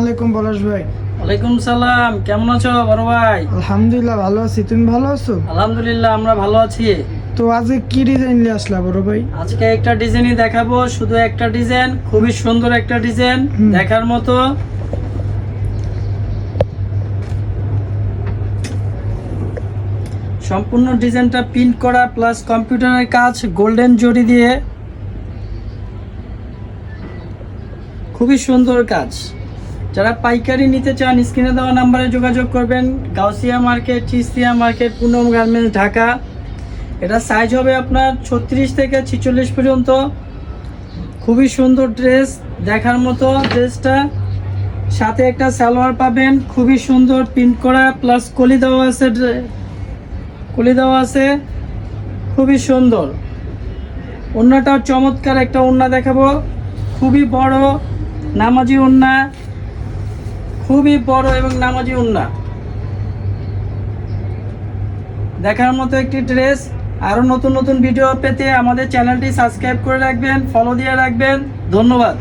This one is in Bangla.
আলাইকুম পলাশ ভাই। ওয়ালাইকুম সালাম। কেমন আছো বড় ভাই? আলহামদুলিল্লাহ ভালো আছি, তুমি ভালো আছো? আলহামদুলিল্লাহ আমরা ভালো আছি। তো আজকে কি ডিজাইন নিয়ে আসলা বড় ভাই? আজকে একটা ডিজাইনই দেখাবো, শুধু একটা ডিজাইন, খুবই সুন্দর একটা ডিজাইন, দেখার মতো। সম্পূর্ণ ডিজাইনটা প্রিন্ট করা প্লাস কম্পিউটারের কাজ গোল্ডেন জরি দিয়ে, খুবই সুন্দর কাজ। যারা পাইকারি নিতে চান স্ক্রিনে দেওয়া নাম্বারে যোগাযোগ করবেন। গাউসিয়া মার্কেট, চিস্তিয়া মার্কেট, পুনম গার্মেন্টস, ঢাকা। এটা সাইজ হবে আপনার 36 থেকে 46 পর্যন্ত। খুবই সুন্দর ড্রেস, দেখার মতো ড্রেসটা। সাথে একটা সালোয়ার পাবেন, খুবই সুন্দর প্রিন্ট করা প্লাস কলি দেওয়া আছে, কলি দেওয়া আছে, খুবই সুন্দর। ওড়নাটাও চমৎকার একটা ওড়না দেখাবো, খুবই বড় নামাজি ওড়না, খুবই বড় এবং নামাজি ওড়না, দেখার মতো একটি ড্রেস। আরও নতুন নতুন ভিডিও পেতে আমাদের চ্যানেলটি সাবস্ক্রাইব করে রাখবেন, ফলো দিয়ে রাখবেন। ধন্যবাদ।